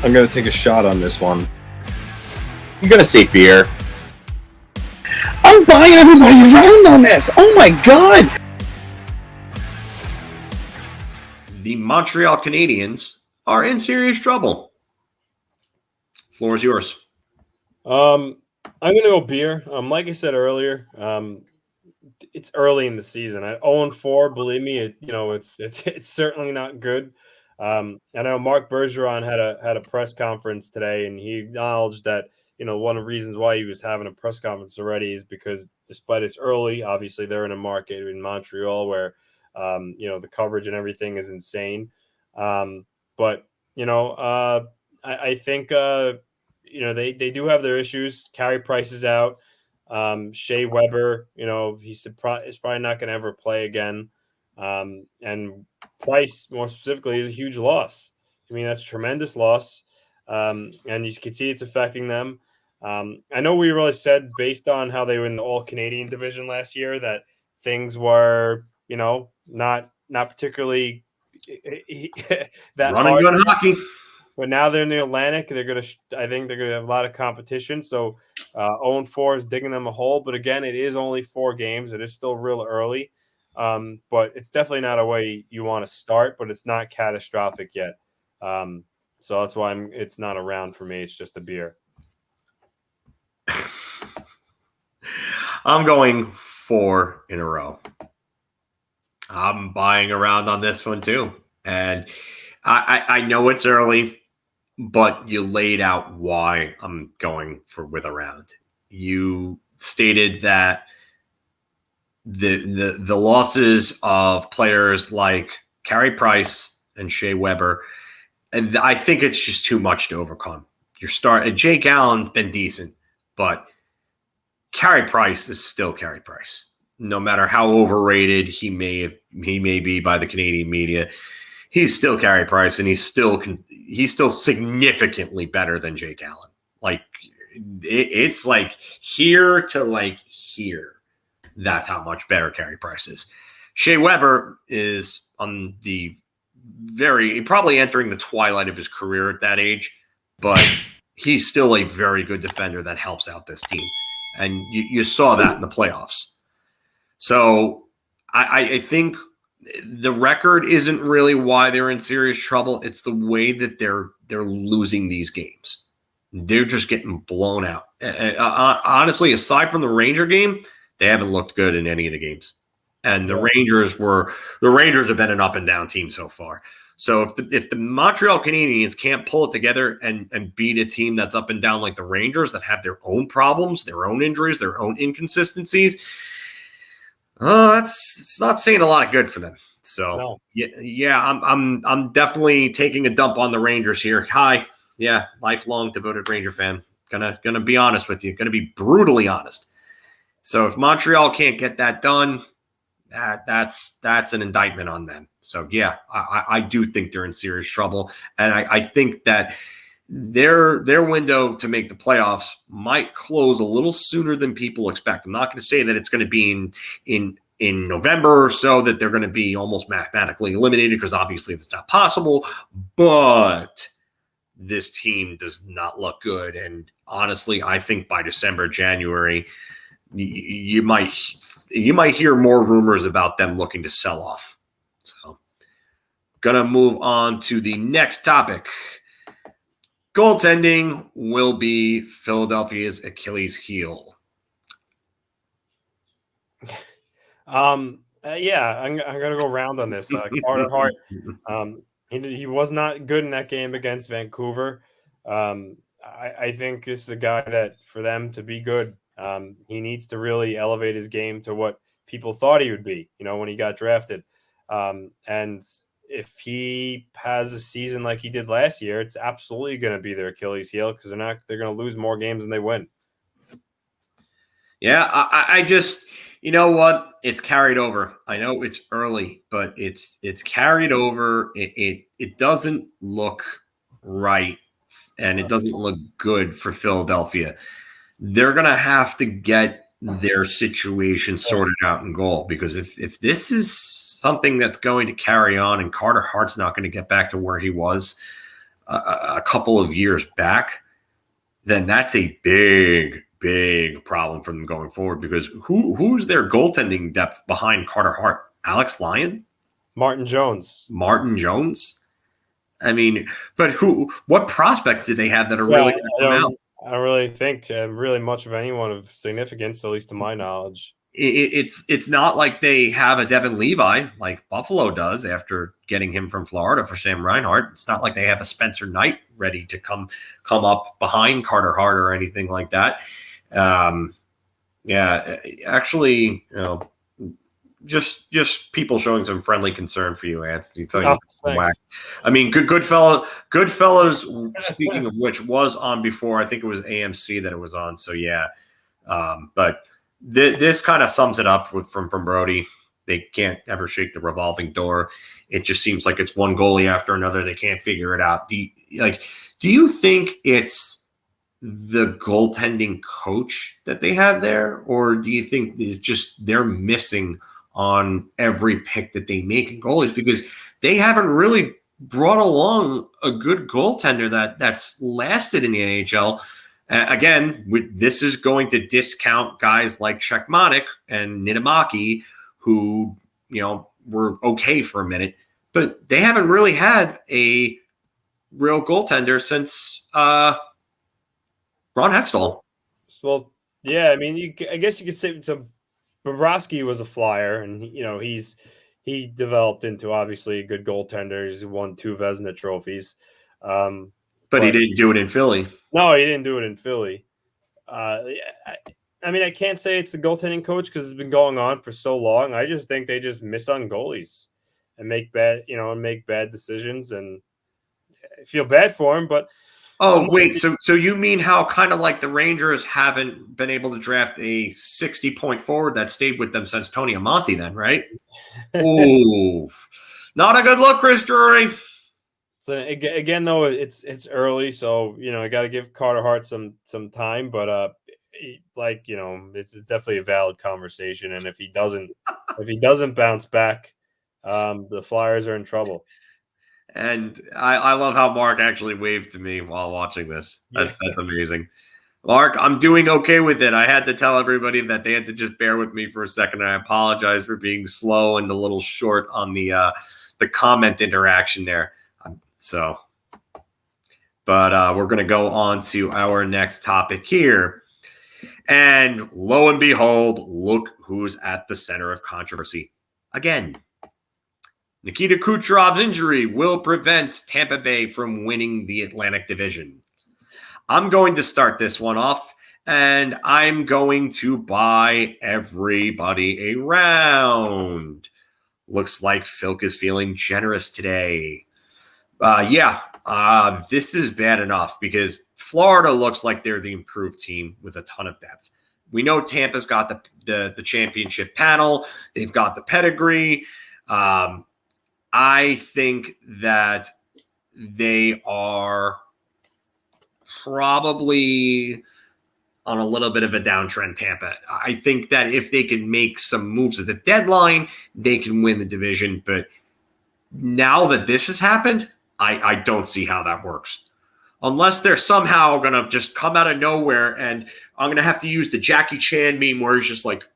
I'm going to take a shot on this one. I'm going to say beer. I'm buying everybody around on this. Oh my God. The Montreal Canadiens are in serious trouble. Floor is yours. I'm going to go beer. Like I said earlier, it's early in the season. At 0-4, believe me, it's certainly not good. I know Marc Bergeron had a press conference today, and he acknowledged that one of the reasons why he was having a press conference already is because despite it's early, obviously they're in a market in Montreal where the coverage and everything is insane. But I think they do have their issues. Carey Price is out. Shea Weber, he's probably not going to ever play again. And Price, more specifically, is a huge loss. I mean, that's a tremendous loss. And you can see it's affecting them. I know we really said, based on how they were in the All-Canadian division last year, that things were, not particularly that Run hard. and gun hockey. But now they're in the Atlantic. I think they're gonna have a lot of competition. So 0-4 is digging them a hole. But again, it is only 4 games. It is still real early. But it's definitely not a way you want to start. But it's not catastrophic yet. So that's why it's not a round for me. It's just a beer. I'm going 4 in a row. I'm buying around on this one too. And I know it's early, but you laid out why I'm going with a round. You stated that the losses of players like Carey Price and Shea Weber, and I think it's just too much to overcome. Jake Allen's been decent, but Carey Price is still Carey Price. No matter how overrated he may be by the Canadian media, he's still Carey Price, and he's still significantly better than Jake Allen. Like it's like here to like here. That's how much better Carey Price is. Shea Weber is on the probably entering the twilight of his career at that age, but he's still a very good defender that helps out this team. And you saw that in the playoffs. So I think the record isn't really why they're in serious trouble. It's the way that they're losing these games. They're just getting blown out. Honestly, aside from the Ranger game, they haven't looked good in any of the games. And the Rangers have been an up and down team so far. So if the Montreal Canadiens can't pull it together and beat a team that's up and down like the Rangers that have their own problems, their own injuries, their own inconsistencies, it's not saying a lot of good for them. So I'm definitely taking a dump on the Rangers here. Lifelong devoted Ranger fan. Gonna be honest with you. Gonna be brutally honest. So if Montreal can't get that done, that's an indictment on them. So I do think they're in serious trouble, and I think that their window to make the playoffs might close a little sooner than people expect. I'm not going to say that it's going to be in November or so, that they're going to be almost mathematically eliminated, because obviously that's not possible. But this team does not look good, and honestly, I think by December, January, you might hear more rumors about them looking to sell off. So, gonna move on to the next topic. Goaltending will be Philadelphia's Achilles heel. I'm gonna go round on this. Carter Hart, he was not good in that game against Vancouver. I think this is a guy that, for them to be good, he needs to really elevate his game to what people thought he would be, when he got drafted. And if he has a season like he did last year, it's absolutely going to be their Achilles heel, because they're going to lose more games than they win. Yeah, I just, you know what? It's carried over. I know it's early, but it's carried over. It doesn't look right, and it doesn't look good for Philadelphia. They're going to have to get their situation sorted out in goal, because if this is something that's going to carry on and Carter Hart's not going to get back to where he was, a couple of years back, then that's a big problem for them going forward, because who's their goaltending depth behind Carter Hart? Alex Lyon? Martin Jones. I mean, but what prospects did they have that are really going to come out? I don't really think really much of anyone of significance, at least to my knowledge. It's not like they have a Devin Levi like Buffalo does after getting him from Florida for Sam Reinhart. It's not like they have a Spencer Knight ready to come up behind Carter Hart or anything like that. Actually, just people showing some friendly concern for you, Anthony. I mean, Goodfellas, speaking of which, was on before. I think it was AMC that it was on. So yeah, but this kind of sums it up from Brody. They can't ever shake the revolving door. It just seems like it's one goalie after another. They can't figure it out. Do you think it's the goaltending coach that they have there, or do you think they're missing on every pick that they make in goalies, because they haven't really brought along a good goaltender that's lasted in the NHL? Again, this is going to discount guys like Czechmanek and Niittymaki, who were okay for a minute, but they haven't really had a real goaltender since Ron Hextall. Well, yeah, I mean, I guess you could say so. Bobrovsky was a flyer, and he developed into obviously a good goaltender. He's won 2 Vezina trophies, but he didn't do it in Philly. No, he didn't do it in Philly. I mean, I can't say it's the goaltending coach because it's been going on for so long. I just think they just miss on goalies and make bad decisions, and I feel bad for him, but. Oh, wait. So you mean how kind of like the Rangers haven't been able to draft a 60-point forward that stayed with them since Tony Amonte then, right? Ooh. Not a good look, Chris Drury. So again, though, it's early, so I got to give Carter Hart some time, but it's definitely a valid conversation, and if he doesn't bounce back, the Flyers are in trouble. And I love how Mark actually waved to me while watching this. That's amazing. Mark, I'm doing okay with it. I had to tell everybody that they had to just bear with me for a second. And I apologize for being slow and a little short on the comment interaction there. But we're going to go on to our next topic here. And lo and behold, look who's at the center of controversy again. Nikita Kucherov's injury will prevent Tampa Bay from winning the Atlantic Division. I'm going to start this one off, and I'm going to buy everybody a round. Looks like Philk is feeling generous today. This is bad enough because Florida looks like they're the improved team with a ton of depth. We know Tampa's got the championship panel. They've got the pedigree. I think that they are probably on a little bit of a downtrend, Tampa. I think that if they can make some moves at the deadline, they can win the division. But now that this has happened, I don't see how that works. Unless they're somehow going to just come out of nowhere, and I'm going to have to use the Jackie Chan meme where he's just like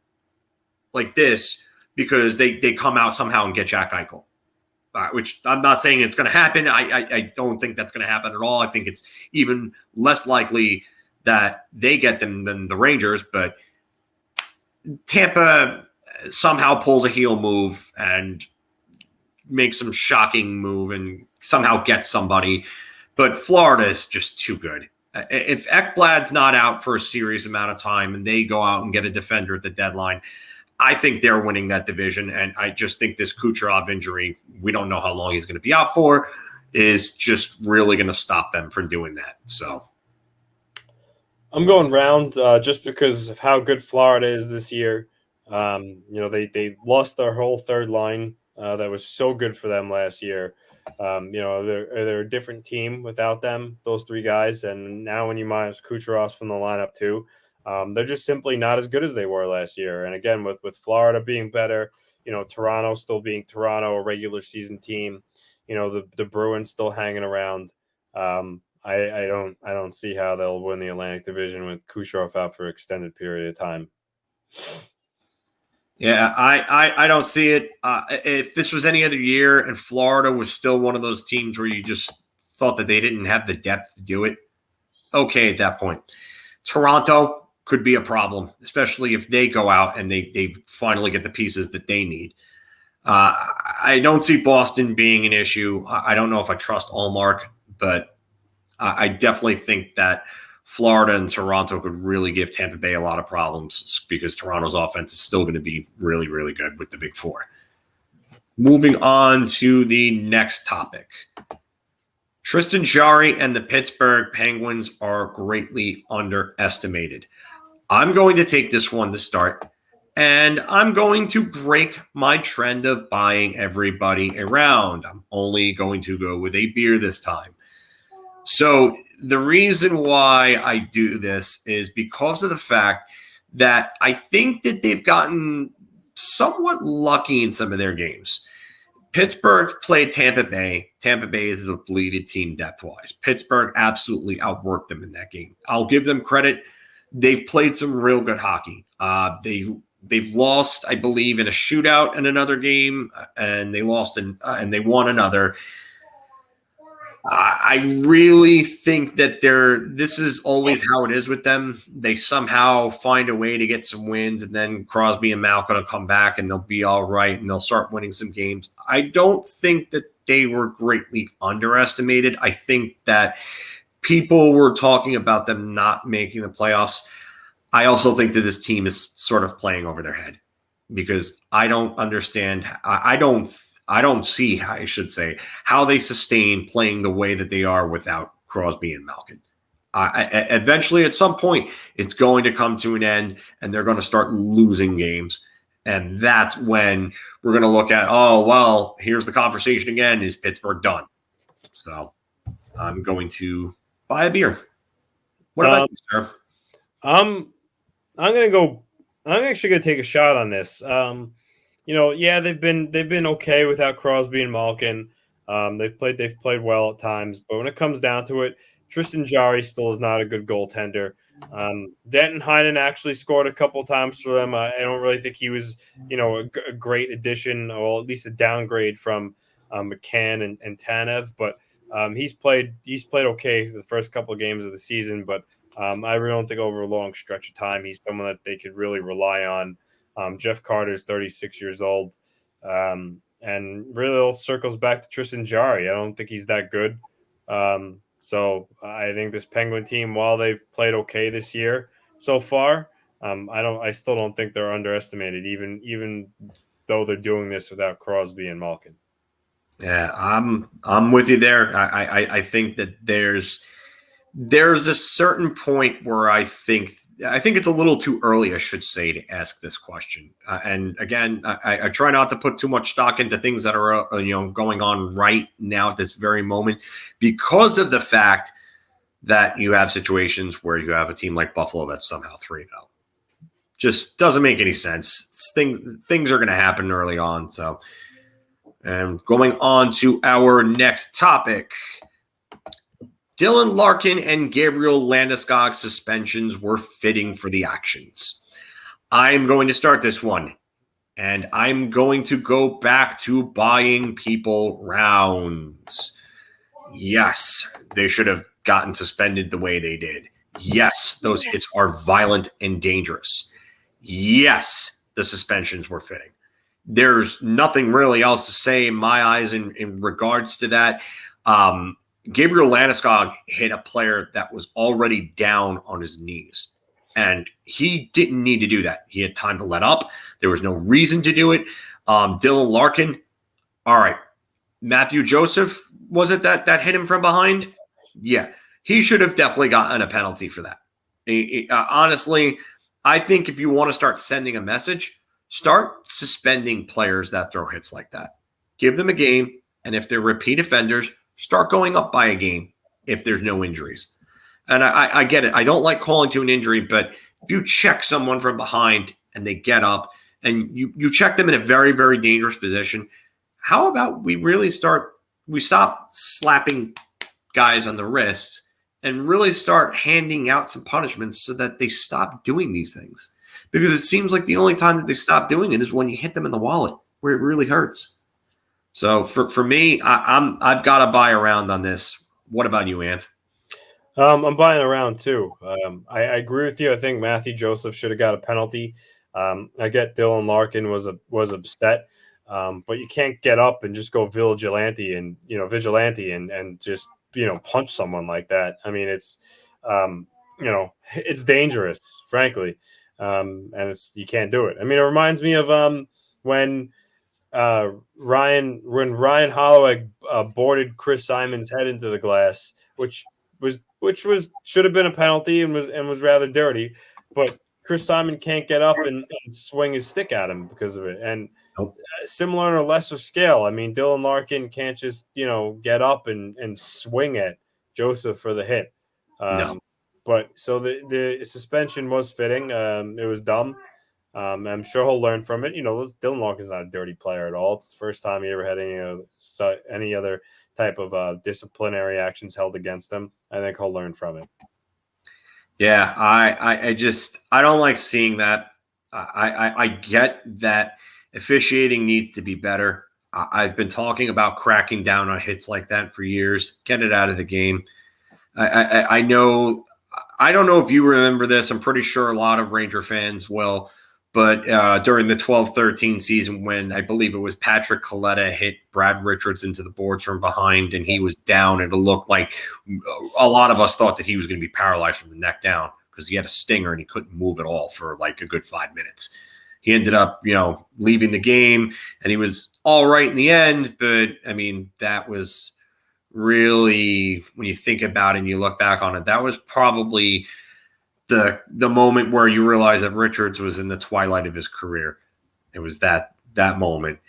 this because they come out somehow and get Jack Eichel. Which I'm not saying it's going to happen. I don't think that's going to happen at all. I think it's even less likely that they get them than the Rangers. But Tampa somehow pulls a heel move and makes some shocking move and somehow gets somebody. But Florida is just too good. If Ekblad's not out for a serious amount of time and they go out and get a defender at the deadline, I think they're winning that division, and I just think this Kucherov injury, we don't know how long he's going to be out for, is just really going to stop them from doing that. So I'm going round just because of how good Florida is this year. They lost their whole third line that was so good for them last year. They're a different team without them, those 3 guys, and now when you minus Kucherov from the lineup too, they're just simply not as good as they were last year. And again, with Florida being better, Toronto still being Toronto, a regular season team, the Bruins still hanging around. I don't see how they'll win the Atlantic Division with Kucherov out for an extended period of time. Yeah, I don't see it. If this was any other year and Florida was still one of those teams where you just thought that they didn't have the depth to do it, okay at that point. Toronto could be a problem, especially if they go out and they finally get the pieces that they need. I don't see Boston being an issue. I don't know if I trust Allmark, but I definitely think that Florida and Toronto could really give Tampa Bay a lot of problems because Toronto's offense is still going to be really, really good with the Big Four. Moving on to the next topic. Tristan Jarry and the Pittsburgh Penguins are greatly underestimated. I'm going to take this one to start, and I'm going to break my trend of buying everybody around. I'm only going to go with a beer this time. So the reason why I do this is because of the fact that I think that they've gotten somewhat lucky in some of their games. Pittsburgh played Tampa Bay. Tampa Bay is a depleted team depth-wise. Pittsburgh absolutely outworked them in that game. I'll give them credit. They've played some real good hockey. They've lost, I believe, in a shootout in another game, and they lost and they won another. I really think that this is always how it is with them. They somehow find a way to get some wins, and then Crosby and Malkin will come back, and they'll be all right, and they'll start winning some games. I don't think that they were greatly underestimated. I think that people were talking about them not making the playoffs. I also think that this team is sort of playing over their head because I don't understand. I don't see, I should say, how they sustain playing the way that they are without Crosby and Malkin. Eventually, at some point, it's going to come to an end, and they're going to start losing games. And that's when we're going to look at, oh, well, here's the conversation again. Is Pittsburgh done? So I'm going to buy a beer. What about you, sir? I'm actually going to take a shot on this. They've been okay without Crosby and Malkin. They've played well at times, but when it comes down to it, Tristan Jarry still is not a good goaltender. Denton Heinen actually scored a couple times for them. I don't really think he was, a great addition, or at least a downgrade from McCann and Tanev. But he's played okay for the first couple of games of the season. But I really don't think over a long stretch of time he's someone that they could really rely on. Jeff Carter's 36 years old, and really all circles back to Tristan Jarry. I don't think he's that good. So I think this Penguin team, while they've played okay this year so far, I still don't think they're underestimated, even though they're doing this without Crosby and Malkin. Yeah, I'm with you there. I think that there's a certain point where I think it's a little too early, I should say, to ask this question. And again, I try not to put too much stock into things that are going on right now at this very moment, because of the fact that you have situations where you have a team like Buffalo that's somehow 3-0. Just doesn't make any sense. Things are going to happen early on. So, and going on to our next topic. Dylan Larkin and Gabriel Landeskog suspensions were fitting for the actions. I'm going to start this one, and I'm going to go back to buying people rounds. Yes, they should have gotten suspended the way they did. Yes, those hits are violent and dangerous. Yes, the suspensions were fitting. There's nothing really else to say in my eyes in regards to that. Gabriel Landeskog hit a player that was already down on his knees, and he didn't need to do that. He had time to let up. There was no reason to do it. Dylan Larkin, all right. Matthew Joseph, was it that hit him from behind? Yeah, he should have definitely gotten a penalty for that. Honestly, I think if you want to start sending a message, start suspending players that throw hits like that. Give them a game, and if they're repeat offenders, start going up by a game if there's no injuries. And I get it. I don't like calling to an injury, but if you check someone from behind and they get up and you check them in a very, very dangerous position, how about we stop slapping guys on the wrist and really start handing out some punishments so that they stop doing these things. Because it seems like the only time that they stop doing it is when you hit them in the wallet, where it really hurts. So for me, I've got to buy around on this. What about you, Anth? I'm buying around too. I agree with you. I think Matthew Joseph should have got a penalty. I get Dylan Larkin was upset, but you can't get up and just go vigilante and just punch someone like that. I mean, it's it's dangerous, frankly, and you can't do it. I mean, it reminds me of when Ryan Holloway boarded Chris Simon's head into the glass, which should have been a penalty and was rather dirty, but Chris Simon can't get up and swing his stick at him because of it. And similar on a lesser scale, I mean, Dylan Larkin can't just get up and swing at Joseph for the hit. No. But so the suspension was fitting. It was dumb. I'm sure he'll learn from it. Dylan Larkin's not a dirty player at all. It's the first time he ever had any other type of disciplinary actions held against him. I think he'll learn from it. Yeah, I don't like seeing that. I get that officiating needs to be better. I've been talking about cracking down on hits like that for years. Get it out of the game. I know. I don't know if you remember this. I'm pretty sure a lot of Ranger fans will. But during the 12-13 season, when I believe it was Patrick Coletta hit Brad Richards into the boards from behind and he was down, and it looked like a lot of us thought that he was going to be paralyzed from the neck down because he had a stinger and he couldn't move at all for like a good 5 minutes. He ended up, leaving the game, and he was all right in the end. But, I mean, that was really, when you think about it and you look back on it, that was probably the moment where you realize that Richards was in the twilight of his career. It was that moment.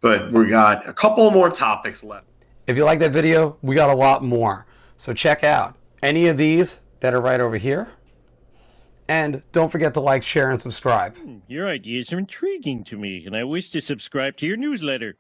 But we got a couple more topics left. If you like that video, we got a lot more. So check out any of these that are right over here. And don't forget to like, share, and subscribe. Your ideas are intriguing to me, and I wish to subscribe to your newsletter.